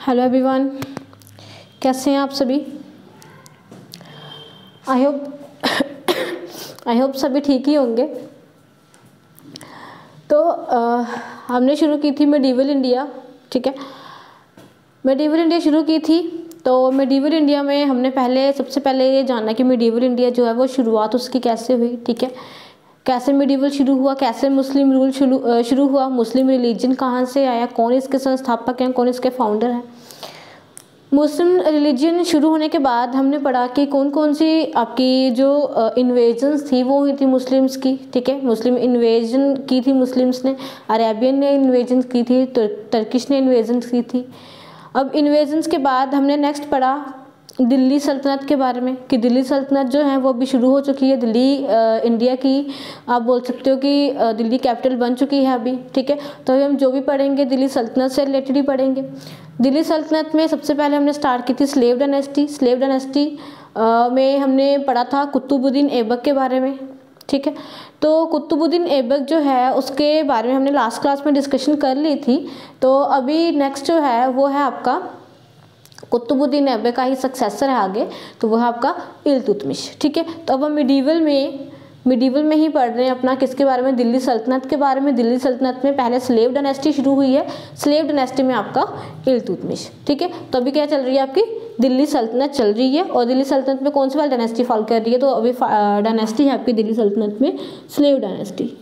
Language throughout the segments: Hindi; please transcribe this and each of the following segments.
हेलो एवरीवन, कैसे हैं आप सभी। आई होप सभी ठीक ही होंगे। तो हमने शुरू की थी मेडिवल इंडिया, ठीक है। मेडिवल इंडिया शुरू की थी। तो मेडिवल इंडिया में हमने सबसे पहले ये जानना कि मेडिवल इंडिया जो है वो शुरुआत उसकी कैसे हुई, ठीक है। कैसे मेडिवल शुरू हुआ, कैसे मुस्लिम रूल शुरू हुआ, मुस्लिम रिलीजन कहाँ से आया, कौन इसके संस्थापक हैं, कौन इसके फाउंडर हैं। मुस्लिम रिलीजन शुरू होने के बाद हमने पढ़ा कि कौन कौन सी आपकी जो इन्वेजन्स थी वो हुई थी मुस्लिम्स की, ठीक है। मुस्लिम इन्वेजन की थी मुस्लिम्स ने, अरेबियन ने इन्वेजन की थी, टर्किश ने इन्वेजन की थी। अब इन्वेजन्स के बाद हमने नेक्स्ट पढ़ा दिल्ली सल्तनत के बारे में कि दिल्ली सल्तनत जो है वो अभी शुरू हो चुकी है। दिल्ली इंडिया की आप बोल सकते हो कि दिल्ली कैपिटल बन चुकी है अभी, ठीक है। तो अभी हम जो भी पढ़ेंगे दिल्ली सल्तनत से रिलेटेड ही पढ़ेंगे। दिल्ली सल्तनत में सबसे पहले हमने स्टार्ट की थी स्लेव डायनेस्टी। स्लेव डायनेस्टी में हमने पढ़ा था कुतुबुद्दीन ऐबक के बारे में, ठीक है। तो कुतुबुद्दीन ऐबक जो है उसके बारे में हमने लास्ट क्लास में डिस्कशन कर ली थी। तो अभी नेक्स्ट जो है वो है आपका कुतुबुद्दीन ऐबक का ही सक्सेसर है आगे, तो वो है आपका इल्तुतमिश, ठीक है। तो अब हम मिडीवल में ही पढ़ रहे हैं अपना किसके बारे में, दिल्ली सल्तनत के बारे में। दिल्ली सल्तनत में पहले स्लेव डायनेस्टी शुरू हुई है, स्लेव डायनेस्टी में आपका इल्तुतमिश, ठीक है। तो अभी क्या चल रही है आपकी दिल्ली सल्तनत चल रही है। और दिल्ली सल्तनत में कौन सी वाली डायनेस्टी फॉलो कर रही है, तो अभी डायनेस्टी है आपकी दिल्ली सल्तनत में slave dynasty.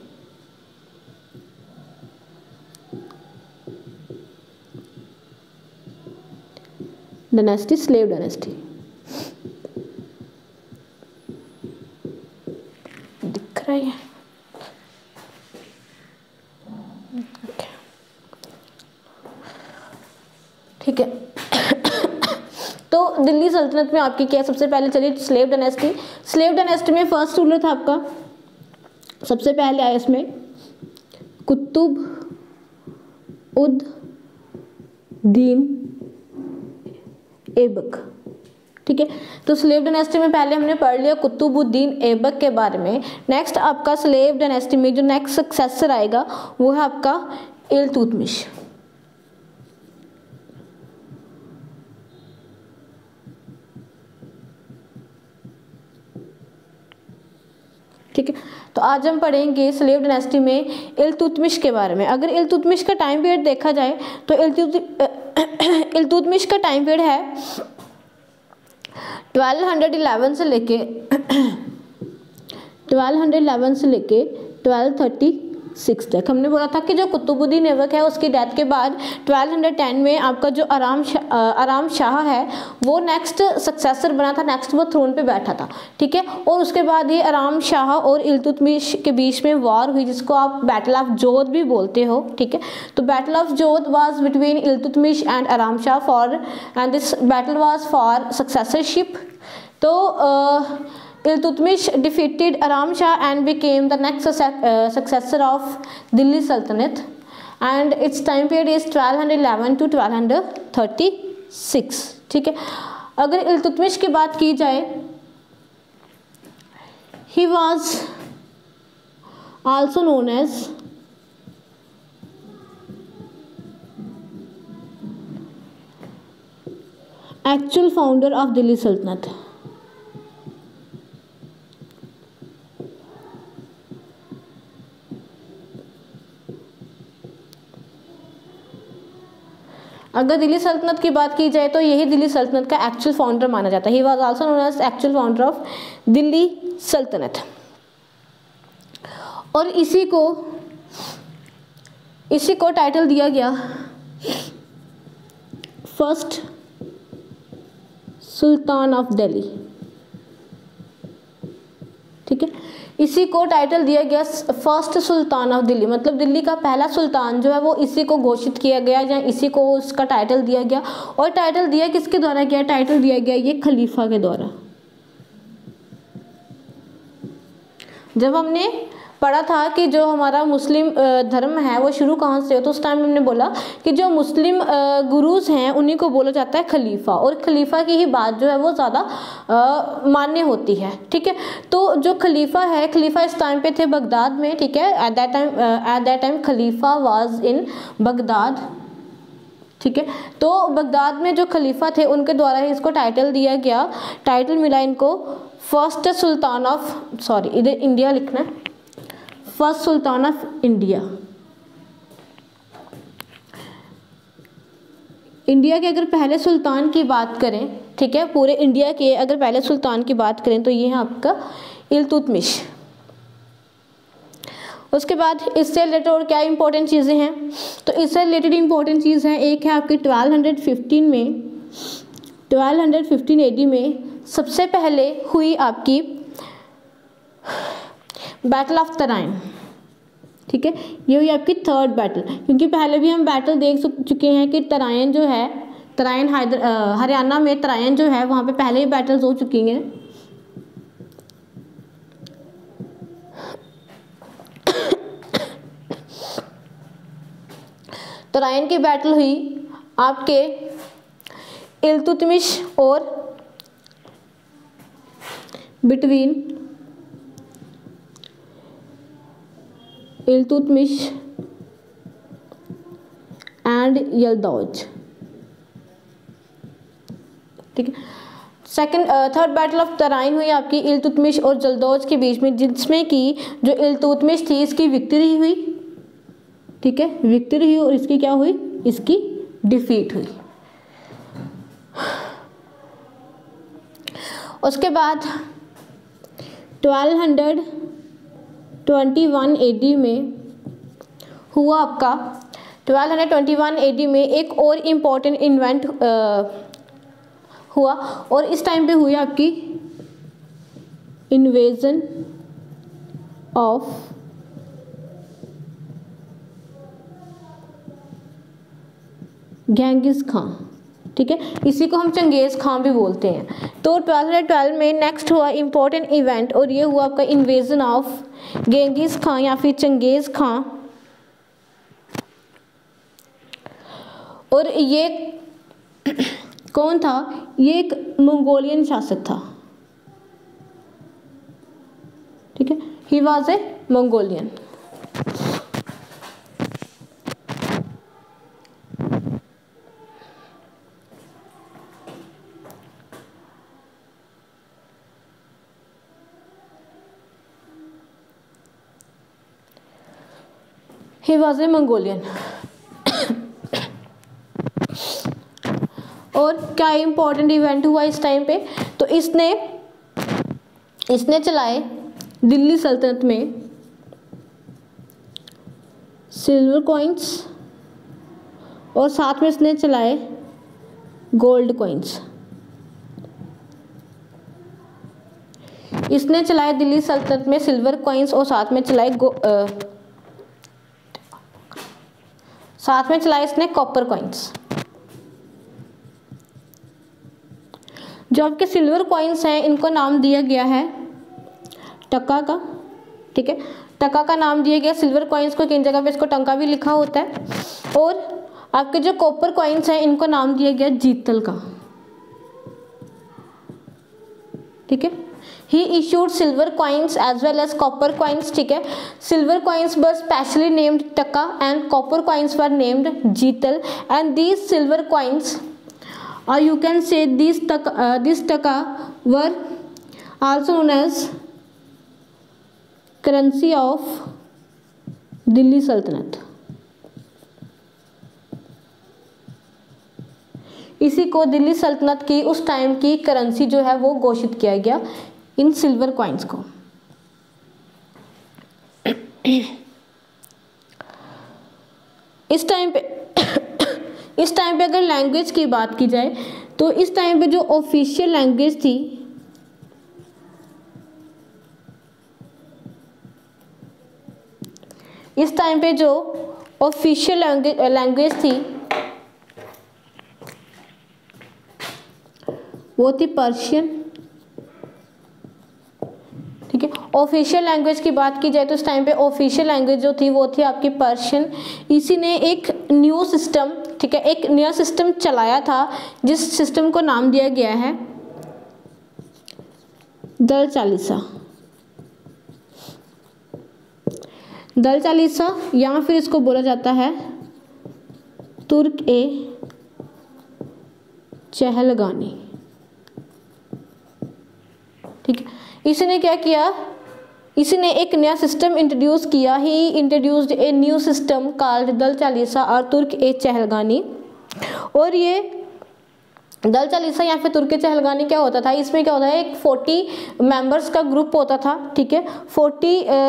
Dynasty slave dynasty दिख रहा है, ठीक है। तो दिल्ली सल्तनत में आपकी क्या सबसे पहले चली स्लेव डायनेस्टी। स्लेव डायनेस्टी में फर्स्ट रूलर था आपका, सबसे पहले आया इसमें कुतुब-उद-दीन ऐबक, ठीक है। तो स्लेव डायनेस्टी में पहले हमने पढ़ लिया कुतुबुद्दीन ऐबक के बारे में। नेक्स्ट आपका स्लेव डायनेस्टी में जो नेक्स्ट सक्सेसर आएगा वो है आपका इल्तुतमिश, ठीक है। तो आज हम पढ़ेंगे स्लेव डायनेस्टी में इल्तुतमिश के बारे में। अगर इल्तुतमिश का टाइम पीरियड देखा जाए तो इल्तुतमिश का टाइम पीरियड है 1211 से लेके 1236 तक। हमने बोला था कि जो कुतुबुद्दीन ऐबक है उसकी डेथ के बाद 1210 में आपका जो आराम शाह है वो नेक्स्ट सक्सेसर बना था, नेक्स्ट वो थ्रोन पे बैठा था, ठीक है। और उसके बाद ही आराम शाह और इल्तुतमिश के बीच में वॉर हुई जिसको आप बैटल ऑफ जोध भी बोलते हो, ठीक है। तो battle of Jud was between Iltutmish and Aram Shah and this battle was for successorship. तो Iltutmish defeated Aram Shah and became the next successor of Delhi Sultanate, and its time period is 1211 to 1236, ठीक है। अगर इल्तुतमिश की बात की जाए, he was also known as actual founder of Delhi Sultanate। अगर दिल्ली सल्तनत की बात की जाए तो यही दिल्ली सल्तनत का एक्चुअल फाउंडर माना जाता है। He was also known as actual founder of Delhi सल्तनत। और इसी को टाइटल दिया गया फर्स्ट सुल्तान ऑफ दिल्ली, ठीक है। इसी को टाइटल दिया गया फर्स्ट सुल्तान ऑफ दिल्ली, मतलब दिल्ली का पहला सुल्तान जो है वो इसी को घोषित किया गया या इसी को उसका टाइटल दिया गया। और टाइटल दिया किसके द्वारा गया, टाइटल दिया गया ये खलीफा के द्वारा। जब हमने पढ़ा था कि जो हमारा मुस्लिम धर्म है वो शुरू कहाँ से हो, तो उस टाइम हमने बोला कि जो मुस्लिम गुरुज हैं उन्हीं को बोला जाता है खलीफा, और खलीफा की ही बात जो है वो ज़्यादा मान्य होती है, ठीक है। तो जो खलीफा है, खलीफा इस टाइम पे थे बगदाद में, ठीक है। At that time Khalifa was in Baghdad. ठीक है। तो बगदाद में जो खलीफा थे उनके द्वारा ही इसको टाइटल दिया गया, टाइटल मिला इनको फर्स्ट सुल्तान ऑफ, सॉरी इधर इंडिया लिखना है, first sultan of India. India के अगर पहले सुल्तान की बात करें, ठीक है, पूरे इंडिया के अगर पहले सुल्तान की बात करें तो ये है आपका इल्तुतमिश। उसके बाद इससे रिलेटेड और क्या इंपॉर्टेंट चीज़ें हैं, तो इससे रिलेटेड इंपॉर्टेंट चीज़ है, एक है आपकी 1215 AD में सबसे पहले हुई आपकी बैटल ऑफ तराइन, ठीक है, ये हुई आपकी थर्ड बैटल। क्योंकि पहले भी हम बैटल देख चुके हैं कि तराइन जो है, तराइन हरियाणा में तराइन जो है वहाँ पे पहले ही बैटल्स हो चुकी हैं। तराइन की बैटल हुई आपके इल्तुतमिश और बिटवीन इल्तुतमिश एंड यल्दौज, ठीक है। थर्ड बैटल ऑफ तराइन हुई आपकी इल्तुतमिश और जल्दौज के बीच में, जिसमें कि जो इल्तुतमिश थी इसकी विक्ट्री हुई, ठीक है, विक्ट्री हुई, और इसकी क्या हुई, इसकी डिफीट हुई। उसके बाद 1221 AD में हुआ आपका, 1221 AD में एक और इम्पॉर्टेंट इवेंट हुआ, और इस टाइम पे हुई आपकी इन्वेजन ऑफ गेंगिस खान, ठीक है, इसी को हम चंगेज़ खान भी बोलते हैं। तो 1212 में नेक्स्ट हुआ इम्पोर्टेंट इवेंट, और ये हुआ आपका इन्वेजन ऑफ गेंगिस खान या फिर चंगेज़ खान। और ये कौन था, ये एक मंगोलियन शासक था, ठीक है, he was a Mongolian. He was a Mongolian। और क्या इम्पोर्टेंट इवेंट हुआ इस टाइम पे, तो इसने चलाए दिल्ली सल्तनत में सिल्वर कॉइन्स, और साथ में इसने चलाए गोल्ड कॉइन्स। इसने चलाए दिल्ली सल्तनत में सिल्वर कॉइन्स, और साथ में चलाए इसने कॉपर कॉइन्स। जो आपके सिल्वर कॉइन्स हैं इनको नाम दिया गया है टका का, ठीक है, टका का नाम दिया गया सिल्वर कॉइन्स को, किन जगह पे इसको टंका भी लिखा होता है। और आपके जो कॉपर कॉइन्स हैं इनको नाम दिया गया जीतल का, ठीक है। He issued silver coins as well as copper coins, ठीक है। Silver coins were specially named Taka and copper coins were named Jeetal, and these silver coins, or you can say these Taka were also known as currency of Delhi Sultanate। इसी को दिल्ली सल्तनत की उस टाइम की करेंसी जो है वो घोषित किया गया, इन सिल्वर कॉइन्स को। इस टाइम पे अगर लैंग्वेज की बात की जाए तो इस टाइम पे जो ऑफिशियल लैंग्वेज थी लैंग्वेज थी वो थी पर्शियन, ठीक है। ऑफिशियल लैंग्वेज की बात की जाए तो इस टाइम पे ऑफिशियल लैंग्वेज जो थी वो थी आपकी पर्शियन। इसी ने एक न्यू सिस्टम, ठीक है, एक नया सिस्टम चलाया था, जिस सिस्टम को नाम दिया गया है दल चालीसा। दल चालीसा या फिर इसको बोला जाता है तुर्क ए चहलगानी, ठीक है। इसने क्या किया, इसने एक नया सिस्टम इंट्रोड्यूस किया। He introduced a new system called Dal Chalisa और तुर्क ए चहलगानी। और ये दल चालीसा या फिर तुर्क चहलगानी क्या होता था, इसमें क्या होता है, एक 40 मेंबर्स का ग्रुप होता था, ठीक है।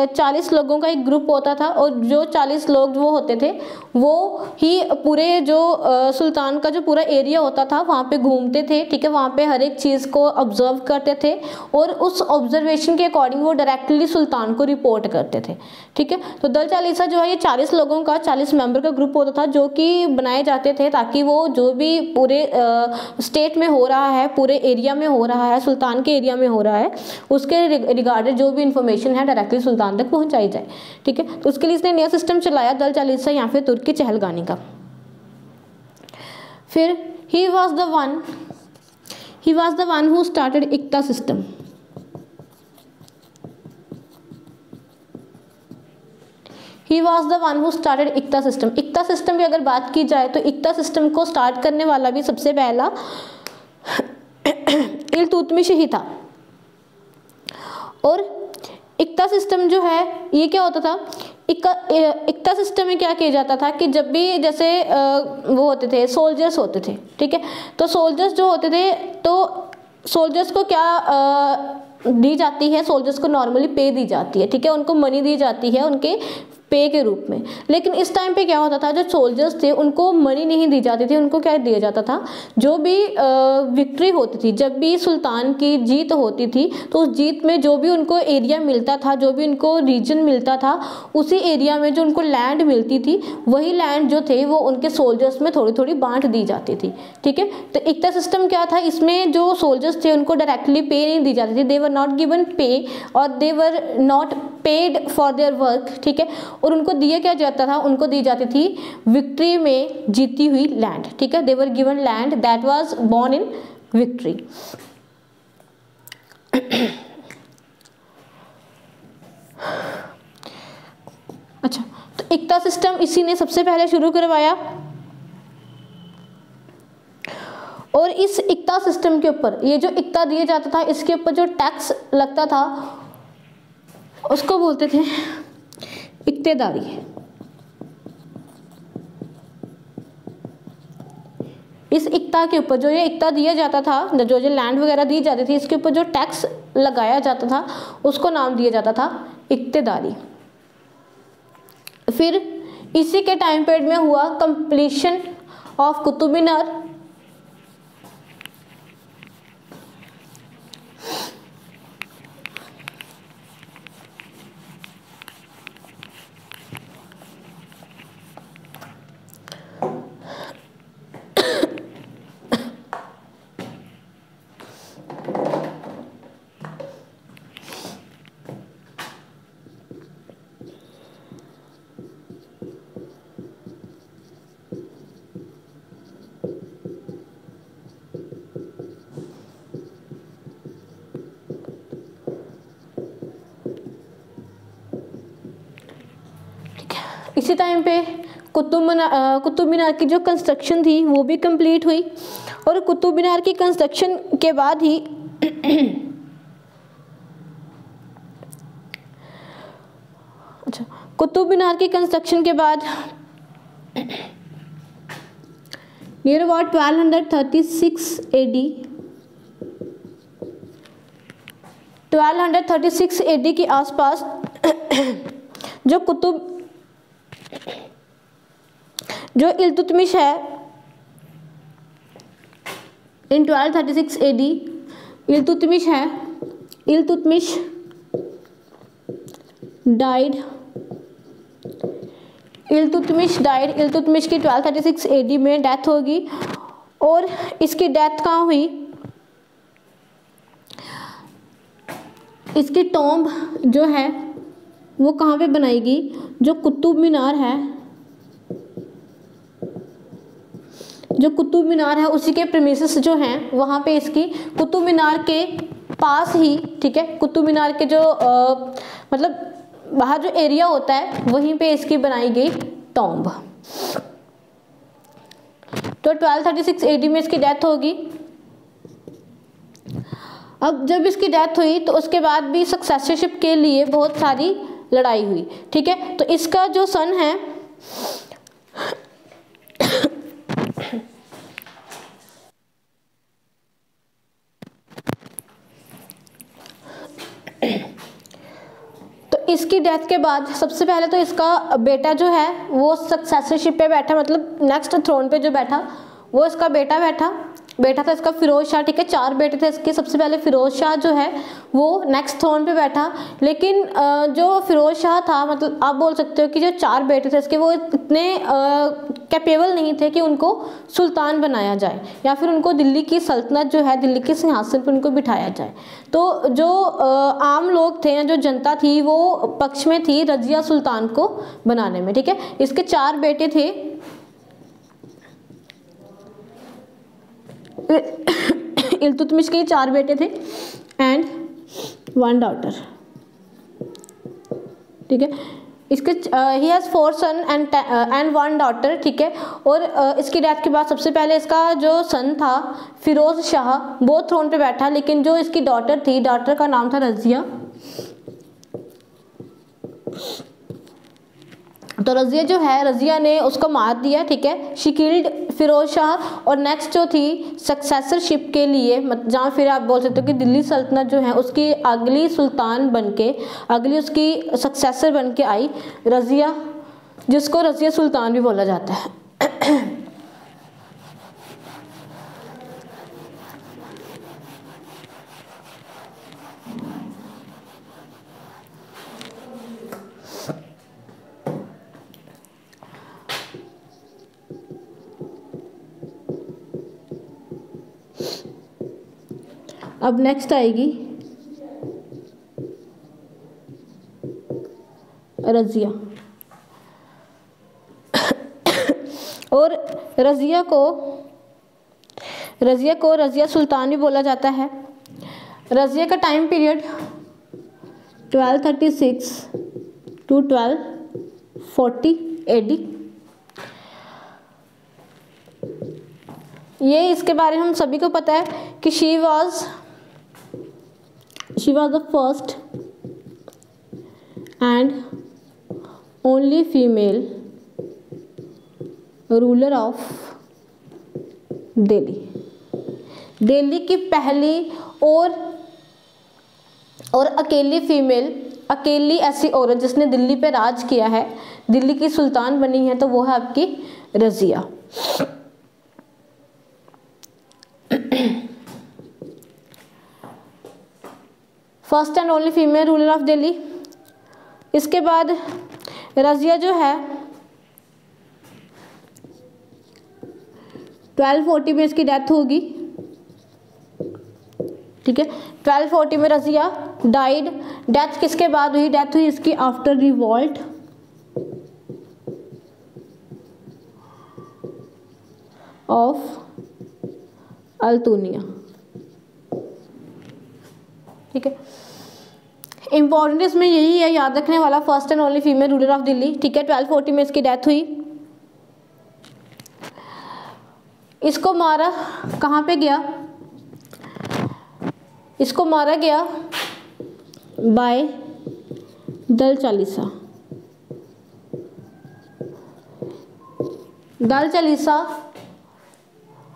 40 लोगों का एक ग्रुप होता था और जो 40 लोग वो होते थे वो ही पूरे जो सुल्तान का जो पूरा एरिया होता था वहाँ पे घूमते थे, ठीक है। वहाँ पे हर एक चीज़ को ऑब्जर्व करते थे और उस ऑब्जर्वेशन के अकॉर्डिंग वो डायरेक्टली सुल्तान को रिपोर्ट करते थे, ठीक है। तो दल चालीसा जो है ये 40 लोगों का 40 मेंबर का ग्रुप होता था जो कि बनाए जाते थे ताकि वो जो भी पूरे स्टेट में हो रहा है, पूरे एरिया में हो रहा है, सुल्तान के एरिया में हो रहा है, उसके रिगार्डेड जो भी इंफॉर्मेशन है डायरेक्टली सुल्तान तक पहुंचाई जाए, ठीक है। तो उसके लिए इसने नया सिस्टम चलाया दल चालीसा या फिर तुर्क चहलगानी का। फिर he was the one who started iqta system. He was the one who started iqta system. Iqta system की अगर बात की जाए तो इक्ता सिस्टम को स्टार्ट करने वाला भी सबसे पहला इल्तुतमिश ही था। और इक्ता सिस्टम जो है ये क्या होता था, इक्ता सिस्टम में क्या किया जाता था कि जब भी जैसे वो होते थे सोल्जर्स होते थे, ठीक है। तो सोल्जर्स जो होते थे तो सोल्जर्स को क्या दी जाती है, सोल्जर्स को नॉर्मली पे दी जाती है, ठीक है। उनको मनी दी जाती है उनके पे के रूप में। लेकिन इस टाइम पे क्या होता था, जो सोल्जर्स थे उनको मनी नहीं दी जाती थी, उनको क्या दिया जाता था, जो भी विक्ट्री होती थी, जब भी सुल्तान की जीत होती थी तो उस जीत में जो भी उनको एरिया मिलता था, जो भी उनको रीजन मिलता था, उसी एरिया में जो उनको लैंड मिलती थी वही लैंड जो थे वो उनके सोल्जर्स में थोड़ी थोड़ी बांट दी जाती थी, ठीक है। तो इक्ता सिस्टम क्या था, इसमें जो सोल्जर्स थे उनको डायरेक्टली पे नहीं दी जाती थी, दे वर नॉट गिवन पे और they were not paid for their work, ठीक है। और उनको दिया क्या जाता था, उनको दी जाती थी विक्ट्री में जीती हुई लैंड, ठीक है। They were given land that was born in victory. अच्छा, तो इक्ता सिस्टम इसी ने सबसे पहले शुरू करवाया। और इस इक्ता सिस्टम के ऊपर ये जो इक्ता दिया जाता था इसके ऊपर जो टैक्स लगता था उसको बोलते थे इक्तेदारी। इस इक्ता के ऊपर जो ये इक्ता दिया जाता था, जो लैंड वगैरह दी जाती थी, इसके ऊपर जो टैक्स लगाया जाता था उसको नाम दिया जाता था इक्तेदारी। फिर इसी के टाइम पीरियड में हुआ कंप्लीशन ऑफ कुतुब मीनार। इसी टाइम पे कुतुब मीनार की जो कंस्ट्रक्शन थी वो भी कंप्लीट हुई। और कुतुब मीनार की कंस्ट्रक्शन के बाद ही अच्छा, कुतुब मीनार की कंस्ट्रक्शन के बाद नियर अबाउट 1236 AD 1236 AD के आसपास जो इल्तुतमिश है इन 1236 AD इल्तुतमिश डाइड। इल्तुतमिश की 1236 AD में डेथ होगी। और इसकी डेथ कहाँ हुई, इसकी टॉम्ब जो है वो कहाँ पे बनाएगी, जो कुतुब मीनार है उसी के प्रीमिसेस जो हैं वहाँ पे इसकी कुतुब मीनार के पास ही, ठीक है, कुतुब मीनार के जो मतलब बाहर जो एरिया होता है वहीं पे इसकी बनाई गई टॉम्ब। तो 1236 AD में इसकी डेथ होगी। अब जब इसकी डेथ हुई तो उसके बाद भी सक्सेसरशिप के लिए बहुत सारी लड़ाई हुई, ठीक है। तो इसका जो सन है तो इसकी डेथ के बाद सबसे पहले तो इसका बेटा जो है वो सक्सेसरशिप पे बैठा, मतलब नेक्स्ट थ्रोन पे जो बैठा वो इसका बेटा था इसका फिरोज शाह, ठीक है। 4 बेटे थे इसके। सबसे पहले फिरोज शाह जो है वो नेक्स्ट थ्रोन पे बैठा, लेकिन जो फिरोज शाह था, मतलब आप बोल सकते हो कि जो 4 बेटे थे इसके वो इतने कैपेबल नहीं थे कि उनको सुल्तान बनाया जाए या फिर उनको दिल्ली की सल्तनत जो है, दिल्ली के सिंहासन पर उनको बिठाया जाए। तो जो आम लोग थे या जो जनता थी वो पक्ष में थी रजिया सुल्तान को बनाने में, ठीक है। इसके 4 बेटे थे, इल्तुतमिश के 4 बेटे थे एंड 1 डॉटर, ठीक है। इसके he has 4 son and 1 daughter, ठीक है। और इसकी डेथ के बाद सबसे पहले इसका जो सन था फिरोज शाह वो थ्रोन पे बैठा, लेकिन जो इसकी डॉटर थी, डॉटर का नाम था रजिया। तो रजिया जो है, रजिया ने उसको मार दिया, ठीक है। She killed Firoz Shah. और नेक्स्ट जो थी सक्सेसरशिप के लिए, जहाँ फिर आप बोल सकते हो कि दिल्ली सल्तनत जो है उसकी अगली सुल्तान बनके, अगली उसकी सक्सेसर बनके आई रजिया, जिसको रजिया सुल्तान भी बोला जाता है। अब नेक्स्ट आएगी रजिया। और रजिया को रजिया सुल्तान भी बोला जाता है। रजिया का टाइम पीरियड 1236 टू 1240 AD। ये इसके बारे में हम सभी को पता है कि she was the first and only female ruler of Delhi की पहली और अकेली ऐसी औरत जिसने दिल्ली पे राज किया है, दिल्ली की सुल्तान बनी है, तो वो है आपकी Razia. First and only female ruler of Delhi. इसके बाद रजिया जो है 1240 में इसकी डेथ होगी, ठीक है। 1240 में रजिया डाइड। डेथ किसके बाद हुई? डेथ हुई इसकी आफ्टर रिवॉल्ट ऑफ अल्तुनिया, ठीक है। इंपॉर्टेंट इसमें यही है, याद रखने वाला, first and only female ruler of Delhi, ठीक है। 1240 में इसकी डेथ हुई। इसको मारा कहाँ पे गया? इसको मारा गया बाय दल चालीसा। दल चालीसा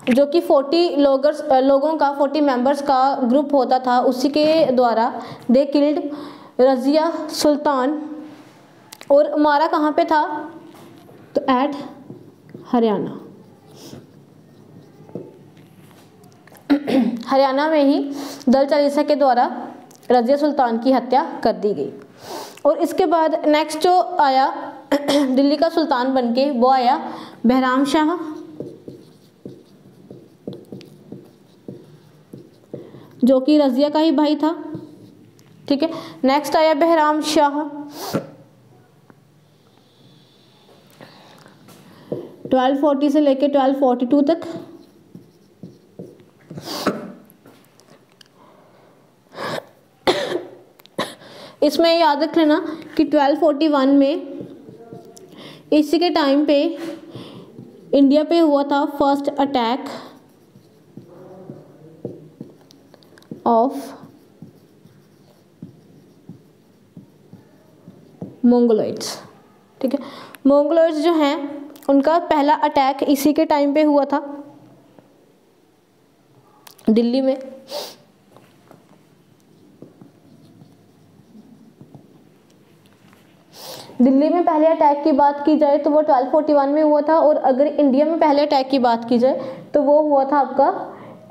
जो कि 40 लोगों का 40 मेंबर्स का ग्रुप होता था, उसी के द्वारा दे किल्ड रजिया सुल्तान। और मारा कहाँ पे था? तो एट हरियाणा। हरियाणा में ही दल चालीसा के द्वारा रजिया सुल्तान की हत्या कर दी गई। और इसके बाद नेक्स्ट जो आया दिल्ली का सुल्तान बनके, वो आया बहराम शाह। जो कि रजिया का ही भाई था, ठीक है। नेक्स्ट आया बहराम शाह 1240 से लेके 1242 तक। इसमें याद रख लेना कि 1241 में इसी के टाइम पे इंडिया पे हुआ था फर्स्ट अटैक ऑफ मंगोलॉइड्स। ठीक है, मंगोलॉइड्स जो हैं उनका पहला अटैक इसी के टाइम पे हुआ था दिल्ली में। दिल्ली में पहले अटैक की बात की जाए तो वो 1241 में हुआ था, और अगर इंडिया में पहले अटैक की बात की जाए तो वो हुआ था आपका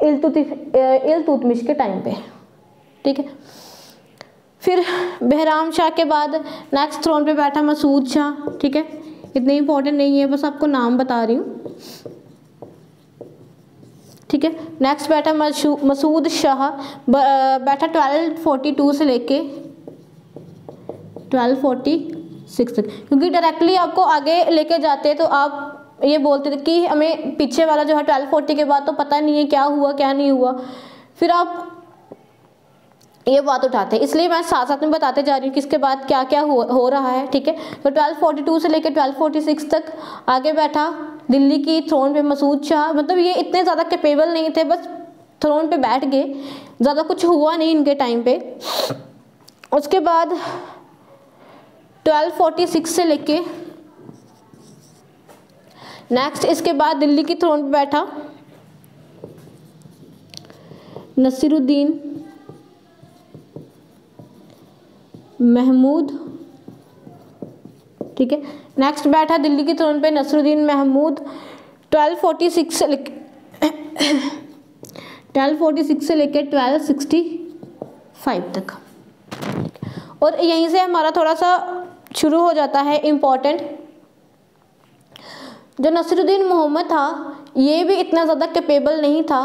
इल्तुतमिश के टाइम पे। ठीक है, फिर बहराम शाह के बाद नेक्स्ट थ्रोन पे बैठा मसूद शाह। ठीक है, इतने इंपॉर्टेंट नहीं है, बस आपको नाम बता रही हूँ। ठीक है, नेक्स्ट बैठा मसूद शाह, बैठा 1242 से लेके 1246 तक, क्योंकि डायरेक्टली आपको आगे लेके जाते तो आप ये बोलते थे कि हमें पीछे वाला जो है 1240 के बाद तो पता नहीं है क्या हुआ क्या नहीं हुआ, फिर आप ये बात उठाते हैं। इसलिए मैं साथ साथ में बताते जा रही हूँ कि इसके बाद क्या क्या हो रहा है। ठीक है, तो 1242 से लेकर 1246 तक आगे बैठा दिल्ली की थ्रोन पे मसूद शाह। मतलब ये इतने ज़्यादा कैपेबल नहीं थे, बस थ्रोन पे बैठ गए, ज़्यादा कुछ हुआ नहीं इनके टाइम पे। उसके बाद 1246 से लेके नेक्स्ट इसके बाद दिल्ली की थ्रोन पे बैठा नसीरुद्दीन महमूद। ठीक है, नेक्स्ट बैठा दिल्ली की थ्रोन पे नसीरुद्दीन महमूद 1246 से लेके 1246 से लेके 1265 तक। और यहीं से हमारा थोड़ा सा शुरू हो जाता है इम्पोर्टेंट। जो नसीरुद्दीन मोहम्मद था ये भी इतना ज़्यादा कैपेबल नहीं था।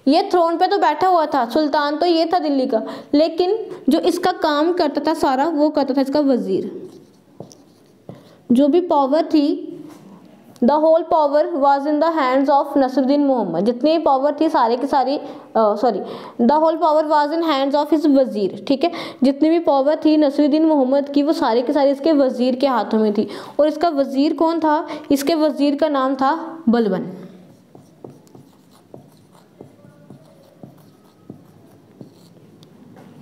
ये थ्रोन पे तो बैठा हुआ था, सुल्तान तो ये था दिल्ली का, लेकिन जो इसका काम करता था सारा वो करता था इसका वजीर। जो भी पावर थी, the whole power was in the hands of Nasiruddin Mohammad. जितनी पावर थी सारे की सारी the whole power was in hands of his वजीर। ठीक है, जितनी भी पावर थी नसीरुद्दीन मोहम्मद की वो सारी की सारी इसके वजीर के हाथों में थी। और इसका वजीर कौन था? इसके वजीर का नाम था बलबन।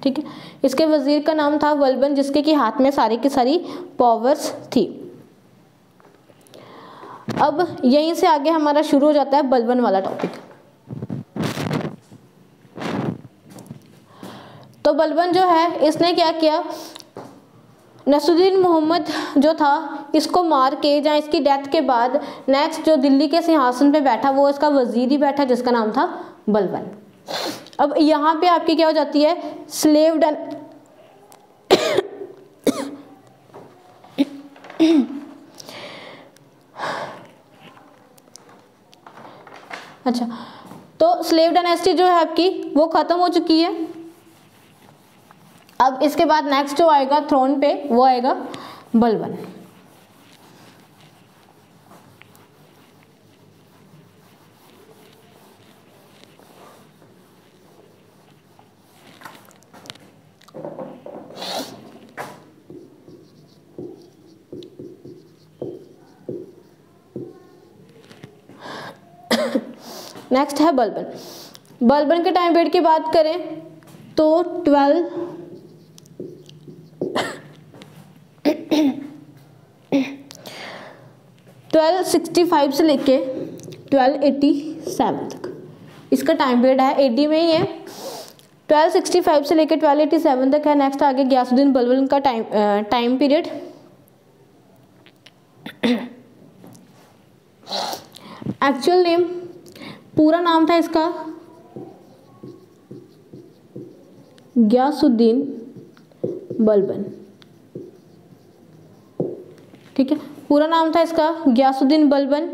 ठीक है, इसके वजीर का नाम था बलबन, जिसके की हाथ में सारी की सारी पावर्स थी। अब यहीं से आगे हमारा शुरू हो जाता है बलबन वाला टॉपिक। तो बलबन जो है इसने क्या किया, नसीरुद्दीन मोहम्मद जो था इसको मार के या इसकी डेथ के बाद नेक्स्ट जो दिल्ली के सिंहासन पे बैठा वो इसका वजीर ही बैठा, जिसका नाम था बलबन। अब यहाँ पे आपकी क्या हो जाती है, स्लेव अच्छा, तो स्लेव डायनेस्टी जो है आपकी वो खत्म हो चुकी है। अब इसके बाद नेक्स्ट जो आएगा थ्रोन पे वो आएगा बलबन। नेक्स्ट है बलबन। बलबन के टाइम पीरियड की बात करें तो 1265 से लेके 1287 तक इसका टाइम पीरियड है। एडी में ही है, 1265 से लेके 1287 तक है। नेक्स्ट आगे गयासुद्दीन बलबन का टाइम पीरियड। एक्चुअल नेम, पूरा नाम था इसका गयासुद्दीन बलबन। ठीक है, पूरा नाम था इसका गयासुद्दीन बलबन।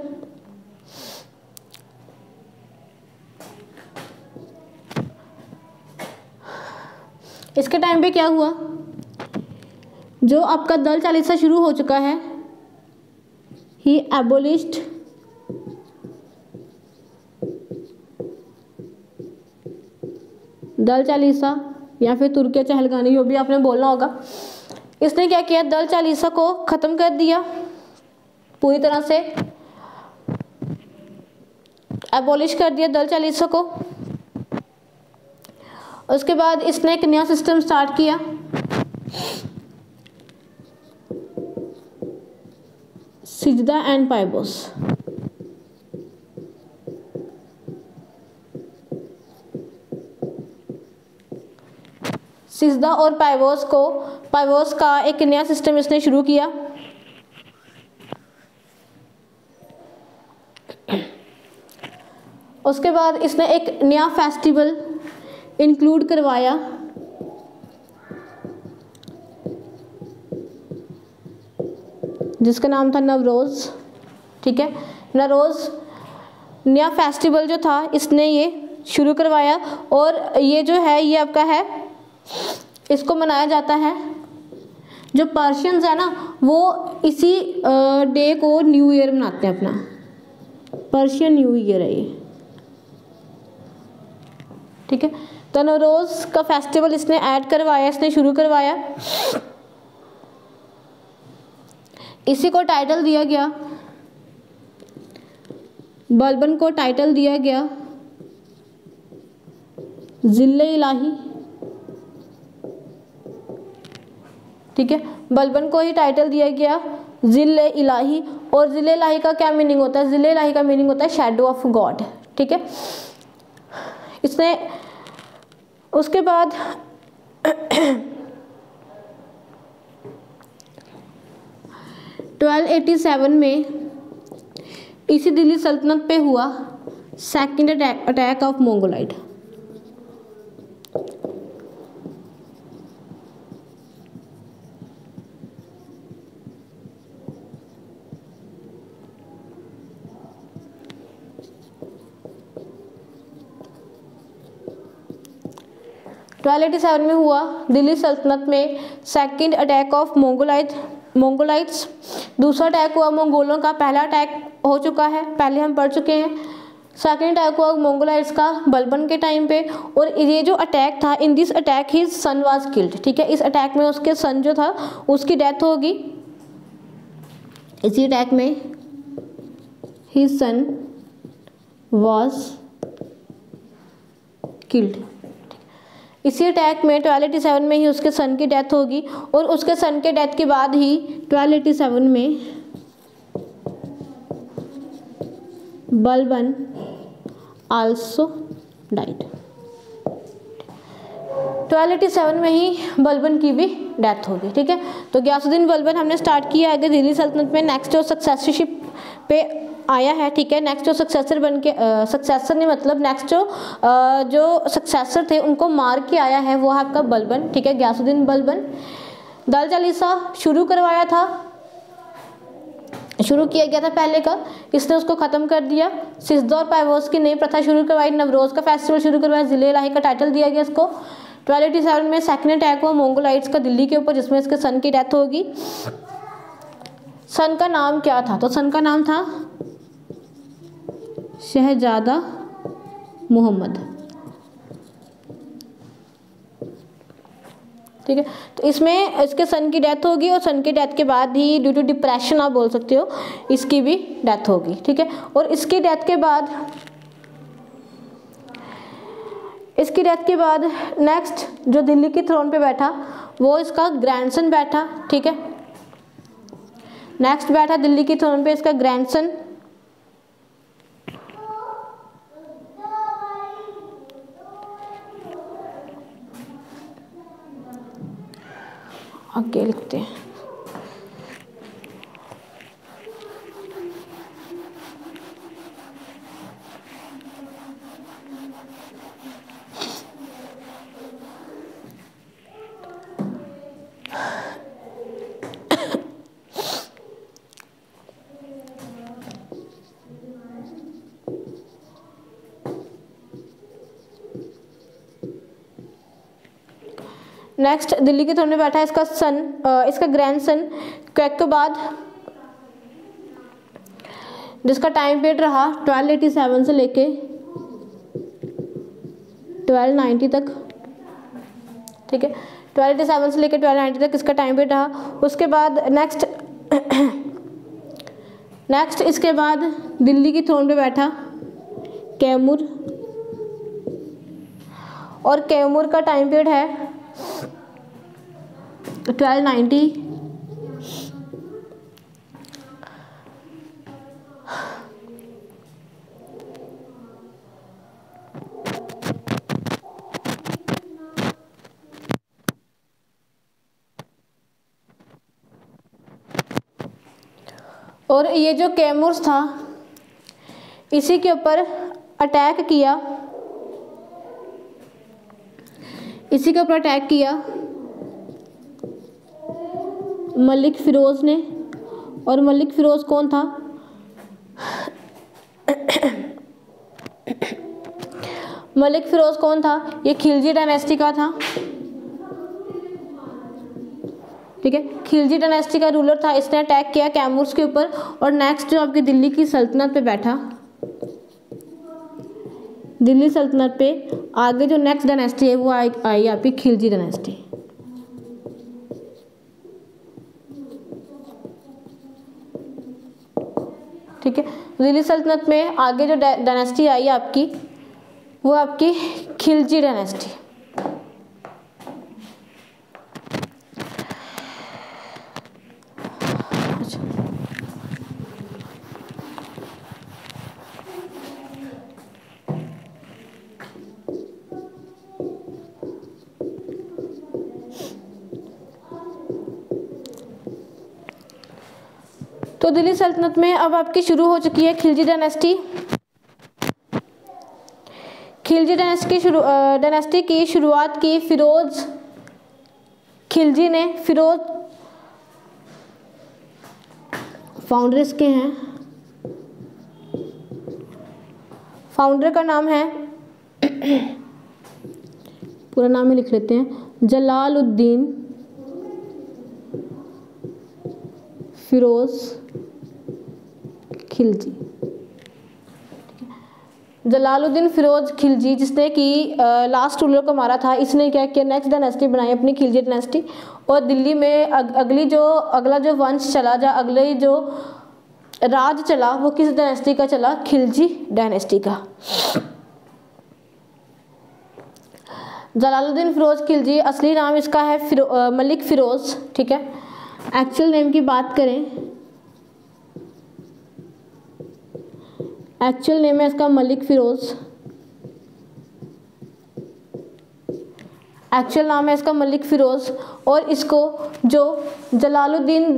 इसके टाइम पे क्या हुआ, जो आपका दल चालीसा शुरू हो चुका है, ही एबोलिश्ड दल चालीसा या फिर तुर्के चहलगानी, जो भी आपने बोलना होगा। इसने क्या किया, दल चालीसा को ख़त्म कर दिया, पूरी तरह से एबॉलिश कर दिया दल चालीसा को। उसके बाद इसने एक नया सिस्टम स्टार्ट किया, सिजदा एंड पाइबोस। सिजदा और पाइबोस का एक नया सिस्टम इसने शुरू किया। उसके बाद इसने एक नया फेस्टिवल इंक्लूड करवाया, जिसका नाम था नवरोज़। ठीक है, नवरोज़ नया फेस्टिवल जो था इसने ये शुरू करवाया, और ये जो है ये आपका है, इसको मनाया जाता है, जो पर्शियंस है ना वो इसी डे को न्यू ईयर मनाते हैं अपना, पर्शियन न्यू ईयर है ये। ठीक है, तो नवरोज़ का फेस्टिवल इसने ऐड करवाया, इसने शुरू करवाया। इसी को टाइटल दिया गया, बलबन को टाइटल दिया गया ज़िल्ले इलाही। ठीक है, बलबन को ही टाइटल दिया गया ज़िल्ले इलाही। और ज़िल्ले इलाही का क्या मीनिंग होता है? ज़िल्ले इलाही का मीनिंग होता है शैडो ऑफ गॉड। ठीक है, इसने उसके बाद 1287 में इसी दिल्ली सल्तनत पे हुआ सेकंड अटैक ऑफ मंगोलाइड। में हुआ दिल्ली सल्तनत में सेकंड अटैक ऑफ मंगोलाइट्स। दूसरा अटैक हुआ मंगोलों का, पहला अटैक हो चुका है, पहले हम पढ़ चुके हैं। सेकंड अटैक हुआ मंगोलाइट्स का बलबन के टाइम पे, और ये जो अटैक था, in this attack his son was killed. ठीक है, इस अटैक में उसके सन जो था उसकी डेथ होगी। इसी अटैक में हिज सन वाज किल्ड। इसी अटैक में 1287 में ही उसके सन की डेथ होगी, और उसके सन के डेथ के बाद ही 1287 में बलबन आल्सो डाइड। 1287 में ही बलबन की भी डेथ होगी। ठीक है, तो गयासुद्दीन बलबन हमने स्टार्ट किया आगे दिल्ली सल्तनत में। नेक्स्ट जो सक्सेसरशिप पे आया है, ठीक है, नेक्स्ट जो सक्सेसर बन के सक्सेसर नहीं मतलब नेक्स्ट जो सक्सेसर थे उनको मार के आया है वो है आपका बलबन। ठीक है, गयासुद्दीन बलबन। दल चालीसा शुरू करवाया था, शुरू किया गया था पहले का, इसने उसको ख़त्म कर दिया। सिजदा और पाइबोस की नई प्रथा शुरू करवाई, नवरोज़ का फेस्टिवल शुरू करवाया, ज़िले इलाही का टाइटल दिया गया इसको। 1287 में सेकंड अटैक हुआ मंगोलाइट्स का दिल्ली के ऊपर, जिसमें इसके सन की डेथ होगी। सन का नाम क्या था? तो सन का नाम था शहजादा मोहम्मद। ठीक है, तो इसमें इसके सन की डेथ होगी, और सन की डेथ के बाद ही ड्यू टू डिप्रेशन आप बोल सकते हो इसकी भी डेथ होगी। ठीक है, और इसकी डेथ के बाद नेक्स्ट जो दिल्ली की थ्रोन पे बैठा वो इसका ग्रैंडसन बैठा। ठीक है, नेक्स्ट बैठा दिल्ली की थ्रोन पे इसका ग्रैंडसन। आगे लिखते हैं। नेक्स्ट दिल्ली के थ्रोन में बैठा है इसका सन, इसका ग्रैंडसन क्वैक के बाद, जिसका टाइम पीरियड रहा 1287 से लेके 1290 तक। ठीक है, 1287 से लेके 1290 तक इसका टाइम पीरियड रहा। उसके बाद नेक्स्ट इसके बाद दिल्ली की थ्रोन पे बैठा कैमूर, और कैमूर का टाइम पीरियड है 1290। और ये जो कैमूर था इसी के ऊपर अटैक किया, इसी के ऊपर अटैक किया मलिक फ़िरोज़ ने। और मलिक फ़िरोज़ कौन था? मलिक फ़िरोज़ कौन था? ये खिलजी डायनेस्टी का था, ठीक है। खिलजी डायनेस्टी का रूलर था, इसने अटैक किया कैमूर के ऊपर। और नेक्स्ट जो आपकी दिल्ली की सल्तनत पे बैठा, दिल्ली सल्तनत पे आगे जो नेक्स्ट डायनेस्टी है वो आई आपकी खिलजी डायनेस्टी, ठीक है। दिल्ली सल्तनत में आगे जो डायनेस्टी आई आपकी वो आपकी खिलजी डायनेस्टी। तो दिल्ली सल्तनत में अब आपकी शुरू हो चुकी है खिलजी डायनेस्टी। खिलजी डायनेस्टी की शुरुआत की फ़िरोज़ खिलजी ने। फ़िरोज़ फाउंडर इसके हैं, फाउंडर का नाम है, पूरा नाम ही लिख लेते हैं, जलालुद्दीन फ़िरोज़ खिलजी। जलालुद्दीन फ़िरोज़ खिलजी जिसने कि लास्ट रूलर को मारा था, इसने क्या किया, नेक्स्ट डायनेस्टी बनाई अपनी खिलजी डायनेस्टी। और दिल्ली में अगला जो वंश चला, अगले जो राज चला वो किस डायनेस्टी का चला? खिलजी डायनेस्टी का। जलालुद्दीन फ़िरोज़ खिलजी, असली नाम इसका है मलिक फ़िरोज़, ठीक है। एक्चुअल नेम की बात करें, एक्चुअल नेम है इसका मलिक फ़िरोज़, एक्चुअल नाम है इसका मलिक फ़िरोज़। और इसको जो जलालुद्दीन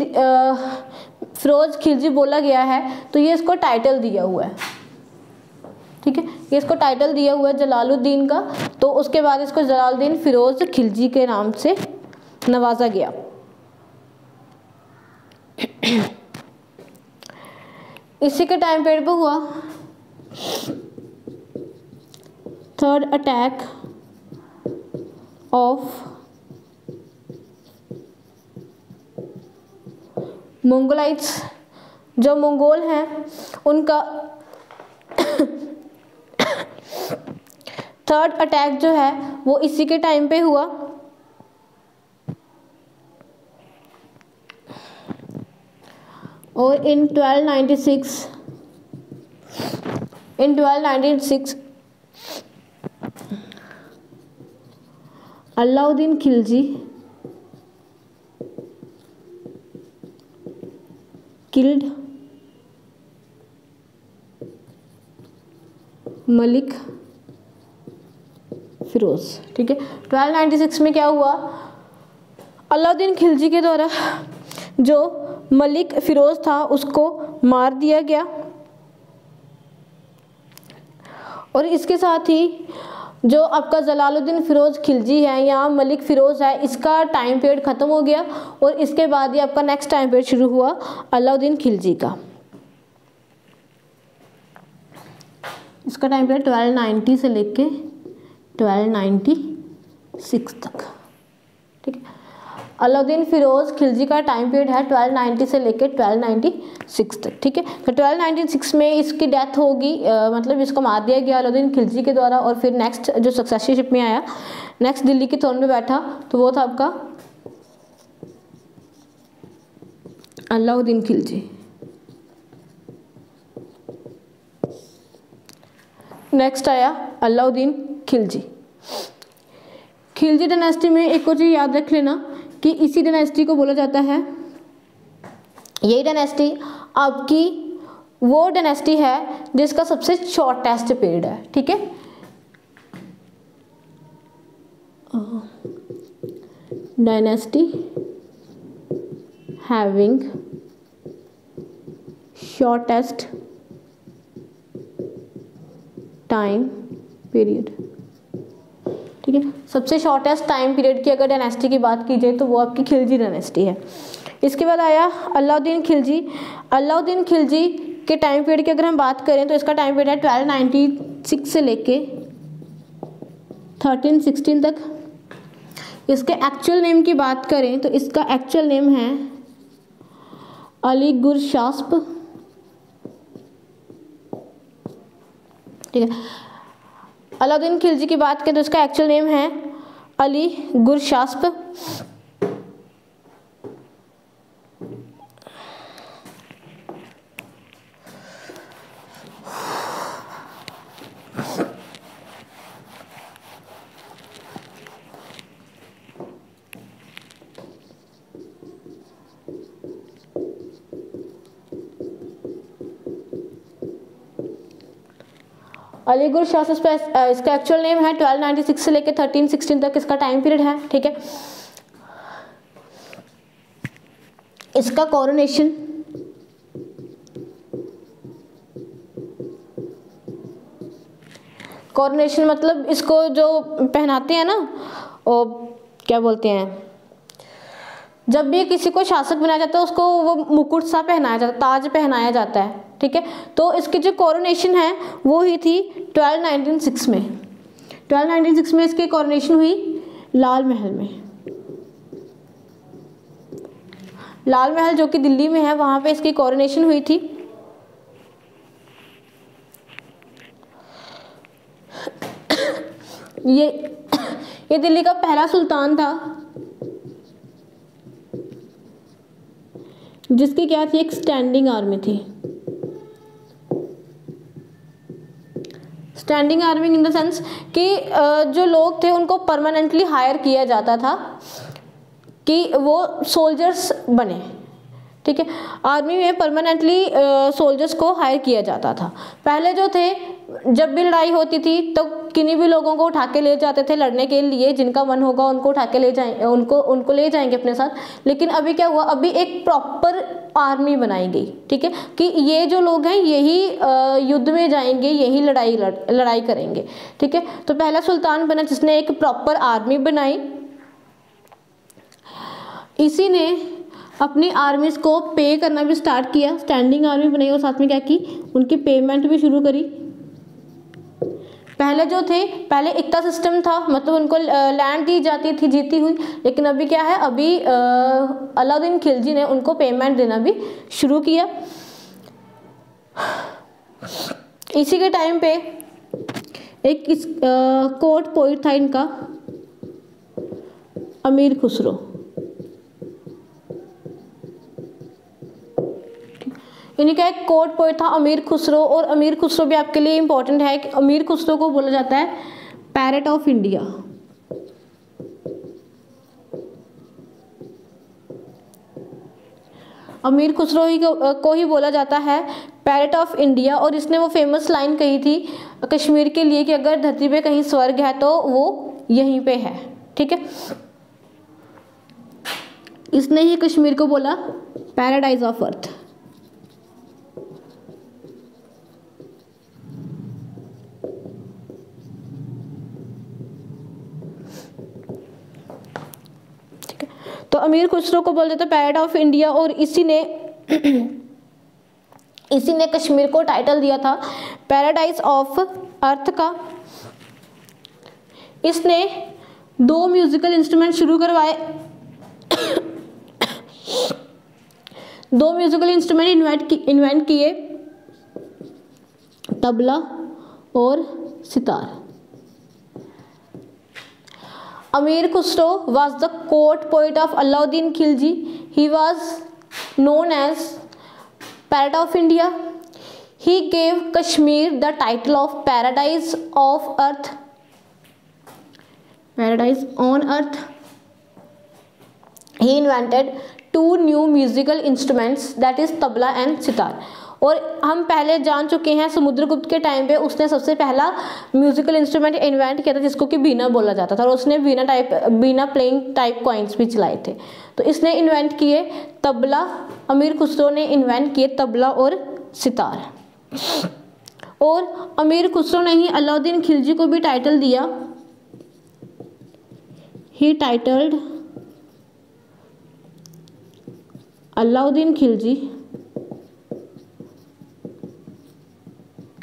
फ़िरोज़ खिलजी बोला गया है तो ये इसको टाइटल दिया हुआ है, ठीक है। ये इसको टाइटल दिया हुआ है जलालुद्दीन का, तो उसके बाद इसको जलालुद्दीन फ़िरोज़ खिलजी के नाम से नवाजा गया। इसी के टाइम पीरियड पे हुआ थर्ड अटैक ऑफ मंगोलाइट्स। जो मंगोल हैं उनका थर्ड अटैक जो है वो इसी के टाइम पे हुआ। और इन 1296 अलाउद्दीन खिलजी किल्ड मलिक फ़िरोज़, ठीक है। 1296 में क्या हुआ, अलाउद्दीन खिलजी के द्वारा जो मलिक फ़िरोज़ था उसको मार दिया गया। और इसके साथ ही जो आपका जलालुद्दीन फ़िरोज़ खिलजी है या मलिक फ़िरोज़ है, इसका टाइम पीरियड ख़त्म हो गया। और इसके बाद ही आपका नेक्स्ट टाइम पीरियड शुरू हुआ अलाउद्दीन खिलजी का। इसका टाइम पीरियड 1290 से लेके 1296 तक, ठीक है। अलाउद्दीन फ़िरोज़ खिलजी का टाइम पीरियड है 1290 से लेकर 1296 तक, ठीक है। तो 1296 में इसकी डेथ होगी, मतलब इसको मार दिया गया अलाउद्दीन खिलजी के द्वारा। और फिर नेक्स्ट जो सक्सेसरशिप में आया, नेक्स्ट दिल्ली के थ्रोन पे बैठा, तो वो था आपका अलाउद्दीन खिलजी। नेक्स्ट आया अलाउद्दीन खिलजी। खिलजी डायनेस्टी में एक और चीज़ याद रख लेना कि इसी डायनेस्टी को बोला जाता है, यही डायनेस्टी आपकी वो डायनेस्टी है जिसका सबसे शॉर्टेस्ट पीरियड है, ठीक है। Dynasty having shortest time period, ठीक है। सबसे शॉर्टेस्ट टाइम पीरियड की अगर डायनेस्टी की बात की जाए तो वो आपकी खिलजी डायनेस्टी है। इसके बाद आया अलाउद्दीन खिलजी। अलाउद्दीन खिलजी के टाइम पीरियड की अगर हम बात करें तो इसका टाइम पीरियड है 1296 से लेके 1316 तक। इसके एक्चुअल नेम की बात करें तो इसका एक्चुअल नेम है अली गुरशास्प, ठीक है। अलाउद्दीन खिलजी की बात करें तो इसका एक्चुअल नेम है अली गुरशास्प। अली गुरशास्प इसका एक्चुअल नेम है 1296 से लेकर 1316 तक इसका टाइम पीरियड है, ठीक है। इसका कोरोनेशन मतलब इसको जो पहनाते हैं ना, वो क्या बोलते हैं, जब भी किसी को शासक बनाया जाता है उसको वो मुकुट सा पहनाया जाता है, ताज पहनाया जाता है, ठीक है। तो इसकी जो कोरोनेशन है वो हुई थी 1296 में। 1296 में इसकी कोरोनेशन हुई लाल महल में। लाल महल जो कि दिल्ली में है, वहां पे इसकी कोरोनेशन हुई थी। ये दिल्ली का पहला सुल्तान था जिसकी क्या थी, एक स्टैंडिंग आर्मी थी। Standing army in the sense कि जो लोग थे उनको परमानेंटली हायर किया जाता था कि वो सोल्जर्स बने, ठीक है। आर्मी में परमानेंटली सोल्जर्स को हायर किया जाता था। पहले जो थे, जब भी लड़ाई होती थी तो किन्हीं भी लोगों को उठा के ले जाते थे लड़ने के लिए, जिनका मन होगा उनको उठा के ले जाएंगे, उनको ले जाएंगे अपने साथ। लेकिन अभी क्या हुआ, अभी एक प्रॉपर आर्मी बनाई गई, ठीक है, कि ये जो लोग हैं यही युद्ध में जाएंगे, यही लड़ाई करेंगे, ठीक है। तो पहला सुल्तान बना जिसने एक प्रॉपर आर्मी बनाई। इसी ने अपनी आर्मीज को पे करना भी स्टार्ट किया, स्टैंडिंग आर्मी बनाई और साथ में क्या की, उनकी पेमेंट भी शुरू करी। पहले जो थे, पहले इक्ता सिस्टम था, मतलब उनको लैंड दी जाती थी जीती हुई, लेकिन अभी क्या है, अभी अलाउद्दीन खिलजी ने उनको पेमेंट देना भी शुरू किया। इसी के टाइम पे एक कोर्ट पोइट था इनका, अमीर खुसरो। इनका एक कोर्ट पोइट था अमीर खुसरो, और अमीर खुसरो भी आपके लिए इंपॉर्टेंट है कि अमीर खुसरो को बोला जाता है पैरेट ऑफ इंडिया। अमीर खुसरो को ही बोला जाता है पैरेट ऑफ इंडिया। और इसने वो फेमस लाइन कही थी कश्मीर के लिए कि अगर धरती पे कहीं स्वर्ग है तो वो यहीं पे है, ठीक है। इसने ही कश्मीर को बोला पैराडाइज ऑफ अर्थ। तो अमीर खुसरो को बोल देते पैरेट ऑफ इंडिया, और इसी ने कश्मीर को टाइटल दिया था पैराडाइज ऑफ अर्थ का। इसने 2 म्यूजिकल इंस्ट्रूमेंट शुरू करवाए। 2 म्यूजिकल इंस्ट्रूमेंट इन्वेंट किए, तबला और sitar. Amir Khusro was the court poet of Alauddin Khilji. He was known as Parrot of India. He gave Kashmir the title of Paradise of Earth. Paradise on earth. He invented 2 new musical instruments that is tabla and sitar. और हम पहले जान चुके हैं समुद्रगुप्त के टाइम पे उसने सबसे पहला म्यूजिकल इंस्ट्रूमेंट इन्वेंट किया था जिसको कि बीना बोला जाता था, और उसने बीना प्लेइंग टाइप कॉइन्स भी चलाए थे। तो इसने इन्वेंट किए तबला, अमीर खुसरो ने इन्वेंट किए तबला और सितार। और अमीर खुसरो ने ही अलाउद्दीन खिलजी को भी टाइटल दिया, ही टाइटल्ड अलाउद्दीन खिलजी,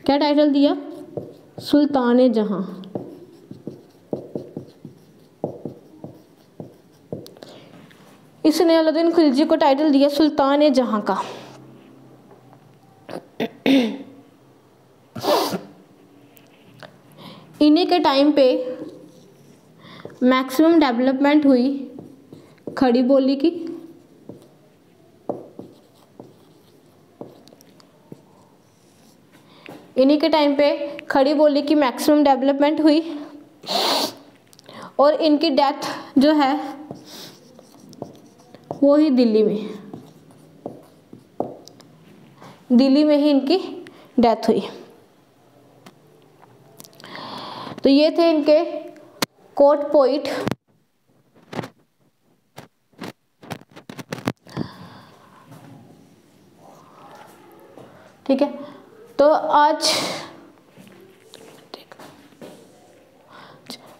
क्या टाइटल दिया? सुल्तान जहां। इसने अलाउद्दीन खिलजी को टाइटल दिया सुल्तान जहां का। इन्हीं के टाइम पे मैक्सिमम डेवलपमेंट हुई खड़ी बोली की। इन्हीं के टाइम पे खड़ी बोली की मैक्सिमम डेवलपमेंट हुई, और इनकी डेथ जो है वो ही दिल्ली में ही इनकी डेथ हुई। तो ये थे इनके कोर्ट पोइट। ठीक है, तो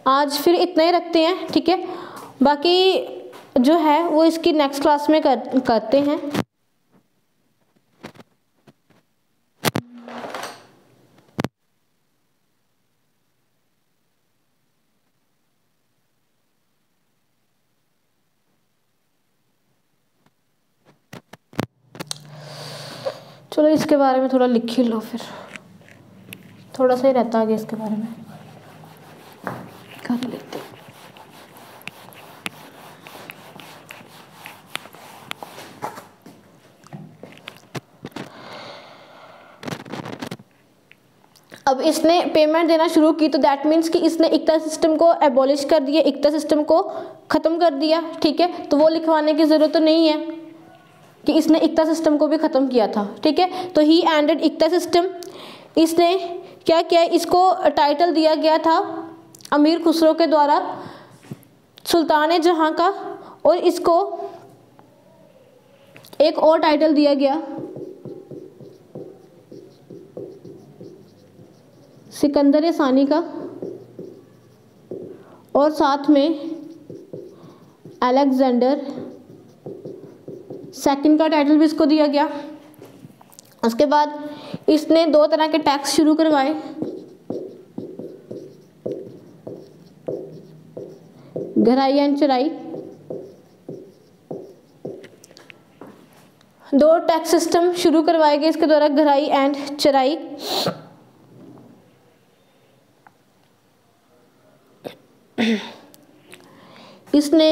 आज फिर इतना ही रखते हैं। ठीक है, बाकी जो है वो इसकी नेक्स्ट क्लास में करते हैं। चलो इसके बारे में थोड़ा लिख ही लो, फिर थोड़ा सा ही रहता आगे इसके बारे में कर लेते हैं। अब इसने पेमेंट देना शुरू की, तो दैट मीन्स कि इसने इक्ता सिस्टम को एबॉलिश कर दिया, इक्ता सिस्टम को ख़त्म कर दिया। ठीक है, तो वो लिखवाने की ज़रूरत तो नहीं है कि इसने इक्ता सिस्टम को भी ख़त्म किया था। ठीक है, तो ही एंडेड इक्ता सिस्टम। इसने क्या किया, इसको टाइटल दिया गया था अमीर खुसरो के द्वारा सुल्तान जहां का, और इसको एक और टाइटल दिया गया सिकंदर सानी का, और साथ में अलेक्जेंडर सेकंड का टाइटल भी इसको दिया गया। उसके बाद इसने 2 तरह के टैक्स शुरू करवाए, गहराई एंड चराई। 2 टैक्स सिस्टम शुरू करवाए गए इसके द्वारा, गहराई एंड चराई। इसने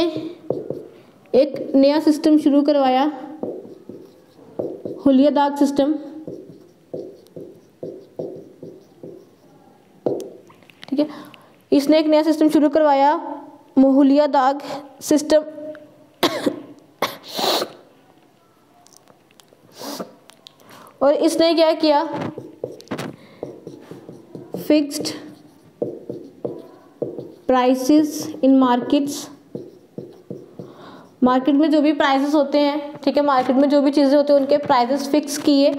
एक नया सिस्टम शुरू करवाया, हुलिया दाग सिस्टम। ठीक है, इसने एक नया सिस्टम शुरू करवाया, हुलिया दाग सिस्टम। और इसने क्या किया, fixed prices in markets. Market में जो भी प्राइसेस होते हैं, ठीक है, मार्केट में जो भी चीज़ें होती हैं उनके प्राइसेस फिक्स किए।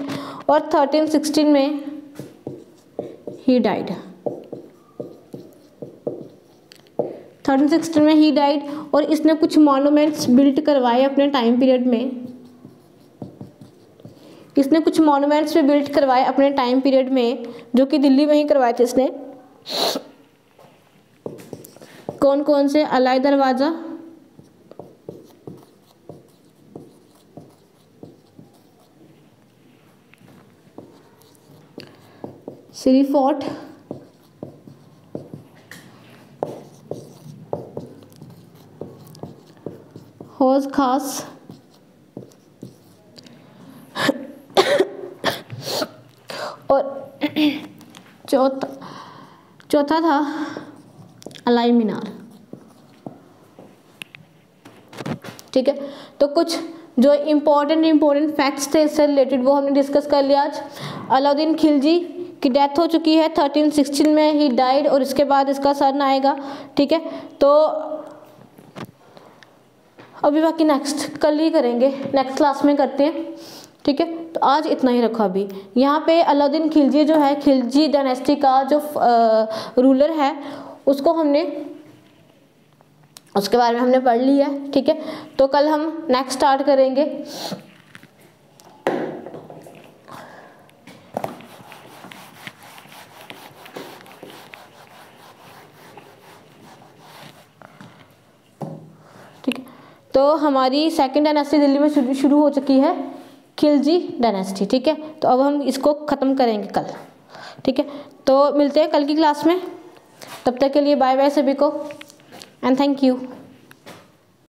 और 1316 में ही डाइड। 1316 में ही डाइड। और इसने कुछ मॉन्यूमेंट्स बिल्ड करवाए अपने टाइम पीरियड में। इसने कुछ मॉन्यूमेंट्स भी बिल्ड करवाए अपने टाइम पीरियड में, जो कि दिल्ली में ही करवाए थे इसने। कौन कौन से? अलाई दरवाज़ा, सिरी फोर्ट, हौज खास, और चौथा था अलाई मीनार। ठीक है। तो कुछ जो इम्पोर्टेंट फैक्ट्स थे इससे रिलेटेड वो हमने डिस्कस कर लिया आज। अलाउद्दीन खिलजी की डेथ हो चुकी है 1316 में, ही डाइड, और इसके बाद इसका सन आएगा, ठीक है। तो अभी बाकी नेक्स्ट कल ही करेंगे, नेक्स्ट क्लास में करते हैं, ठीक है। तो आज इतना ही रखो। अभी यहाँ पे अलाउद्दीन खिलजी जो है, खिलजी डायनेस्टी का जो रूलर है उसको हमने, उसके बारे में हमने पढ़ लिया है, ठीक है। तो कल हम नेक्स्ट स्टार्ट करेंगे। ठीक है, तो हमारी सेकंड डायनेस्टी दिल्ली में शुरू हो चुकी है, खिलजी डायनेस्टी, ठीक है। तो अब हम इसको ख़त्म करेंगे कल, ठीक है। तो मिलते हैं कल की क्लास में, तब तक के लिए बाय बाय सभी को एंड थैंक यू।